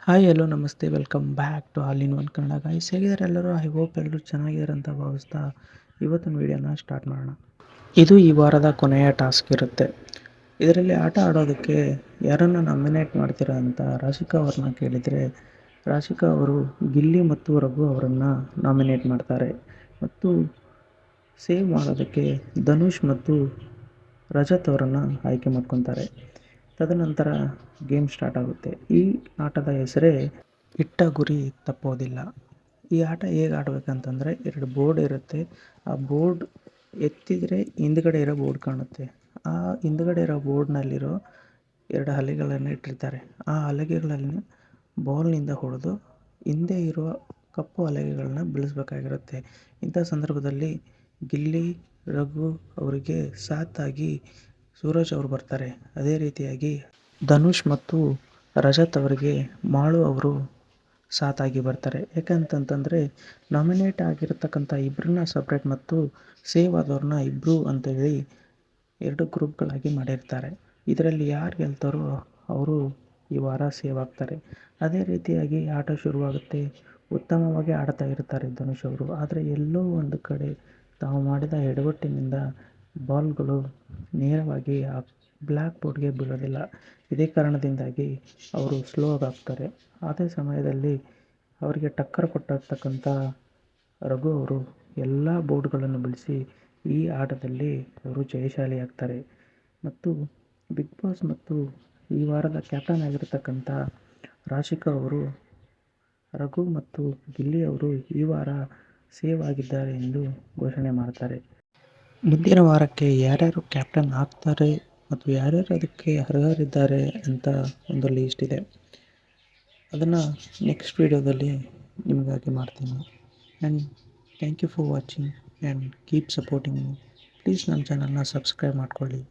Hi hello ನಮಸ್ತೆ welcome back to all in one Kannada guys. ಹೇಗಿದ್ದಾರೆ ಎಲ್ಲರೂ? ಐ ಹೋಪ್ ಎಲ್ಲರೂ ಚೆನ್ನಾಗಿದ್ದಾರೆ ಅಂತ ಭಾವಿಸ್ತಾ ಇವತ್ತಿನ ವೀಡಿಯೋನ ಸ್ಟಾರ್ಟ್ ಮಾಡೋಣ. ಇದು ಈ ವಾರದ ಕೊನೆಯ ಟಾಸ್ಕ್ ಇರುತ್ತೆ. ಇದರಲ್ಲಿ ಆಟ ಆಡೋದಕ್ಕೆ ಯಾರನ್ನು ನಾಮಿನೇಟ್ ಮಾಡ್ತೀರಾ ಅಂತ ರಾಶಿಕಾ ಅವ್ರನ್ನ ಕೇಳಿದರೆ, ರಾಶಿಕಾ ಅವರು ಗಿಲ್ಲಿ ಮತ್ತು ರಘು ಅವರನ್ನು ನಾಮಿನೇಟ್ ಮಾಡ್ತಾರೆ. ಮತ್ತು ಸೇವ್ ಮಾಡೋದಕ್ಕೆ ಧನುಷ್ ಮತ್ತು ರಜತ್ ಅವರನ್ನು ಆಯ್ಕೆ ಮಾಡ್ಕೊತಾರೆ. ತದನಂತರ ಗೇಮ್ ಸ್ಟಾರ್ಟ್ ಆಗುತ್ತೆ. ಈ ಆಟದ ಹೆಸರೇ ಇಟ್ಟ ಗುರಿ ತಪ್ಪೋದಿಲ್ಲ. ಈ ಆಟ ಹೇಗೆ ಆಡಬೇಕಂತಂದರೆ, 2 ಬೋರ್ಡ್ ಇರುತ್ತೆ. ಆ ಬೋರ್ಡ್ ಎತ್ತಿದರೆ ಹಿಂದ್ಗಡೆ ಇರೋ ಬೋರ್ಡ್ ಕಾಣುತ್ತೆ. ಆ ಹಿಂದ್ಗಡೆ ಇರೋ ಬೋರ್ಡ್ನಲ್ಲಿರೋ 2 ಹಲಗೆಗಳನ್ನು ಇಟ್ಟಿರ್ತಾರೆ. ಆ ಹಲಗೆಗಳನ್ನು ಬಾಲ್ನಿಂದ ಹೊಡೆದು ಹಿಂದೆ ಇರುವ ಕಪ್ಪು ಹಲಗೆಗಳನ್ನ ಬೀಳಿಸ್ಬೇಕಾಗಿರುತ್ತೆ. ಇಂಥ ಸಂದರ್ಭದಲ್ಲಿ ಗಿಲ್ಲಿ, ರಘು ಅವರಿಗೆ ಸಾಥಾಗಿ ಸೂರಜ್ ಅವರು ಬರ್ತಾರೆ. ಅದೇ ರೀತಿಯಾಗಿ ಧನುಷ್ ಮತ್ತು ರಜತ್ ಅವರಿಗೆ ಮಾಳು ಅವರು ಸಾಥಾಗಿ ಬರ್ತಾರೆ. ಯಾಕಂತಂತಂದರೆ ನಾಮಿನೇಟ್ ಆಗಿರತಕ್ಕಂಥ ಇಬ್ಬರನ್ನ ಸಪ್ರೇಟ್ ಮತ್ತು ಸೇವ್ ಆದವ್ರನ್ನ ಇಬ್ಬರು ಅಂತೇಳಿ 2 ಗ್ರೂಪ್ಗಳಾಗಿ ಮಾಡಿರ್ತಾರೆ. ಇದರಲ್ಲಿ ಯಾರು ಗೆಲ್ತಾರೋ ಅವರು ಈ ವಾರ ಸೇವ್ ಆಗ್ತಾರೆ. ಅದೇ ರೀತಿಯಾಗಿ ಆಟ ಶುರುವಾಗುತ್ತೆ. ಉತ್ತಮವಾಗಿ ಆಡ್ತಾ ಇರ್ತಾರೆ ಧನುಷ್ ಅವರು. ಆದರೆ ಎಲ್ಲೋ ಒಂದು ಕಡೆ ತಾವು ಮಾಡಿದ ಎಡವಟ್ಟಿನಿಂದ ಬಾಲ್ಗಳು ನೇರವಾಗಿ ಆ ಬ್ಲ್ಯಾಕ್ ಬೋರ್ಡ್ಗೆ ಬೀಳೋದಿಲ್ಲ. ಇದೇ ಕಾರಣದಿಂದಾಗಿ ಅವರು ಸ್ಲೋ ಆಗ್ತಾರೆ. ಅದೇ ಸಮಯದಲ್ಲಿ ಅವರಿಗೆ ಟಕ್ಕರ್ ಕೊಟ್ಟಿರ್ತಕ್ಕಂಥ ರಘು ಅವರು ಎಲ್ಲ ಬೋರ್ಡ್ಗಳನ್ನು ಬಿಡಿಸಿ ಈ ಆಟದಲ್ಲಿ ಅವರು ಜಯಶಾಲಿ ಆಗ್ತಾರೆ. ಮತ್ತು ಬಿಗ್ ಬಾಸ್ ಮತ್ತು ಈ ವಾರದ ಕ್ಯಾಪ್ಟನ್ ಆಗಿರತಕ್ಕಂಥ ರಾಶಿಕಾ ಅವರು ರಘು ಮತ್ತು ಗಿಲ್ಲಿ ಅವರು ಈ ವಾರ ಸೇವ್ ಆಗಿದ್ದಾರೆ ಎಂದು ಘೋಷಣೆ ಮಾಡ್ತಾರೆ. ಮುಂದಿನ ವಾರಕ್ಕೆ ಯಾರ್ಯಾರು ಕ್ಯಾಪ್ಟನ್ ಆಗ್ತಾರೆ ಮತ್ತು ಯಾರ್ಯಾರು ಅದಕ್ಕೆ ಅರ್ಹರಿದ್ದಾರೆ ಅಂತ ಒಂದು ಲೀಸ್ಟ್ ಇದೆ. ಅದನ್ನು ನೆಕ್ಸ್ಟ್ ವೀಡಿಯೋದಲ್ಲಿ ನಿಮಗಾಗಿ ಮಾಡ್ತೀನಿ. And thank you for watching and keep supporting me. Please ನನ್ನ ಚಾನಲ್ನ ಸಬ್ಸ್ಕ್ರೈಬ್ ಮಾಡ್ಕೊಳ್ಳಿ.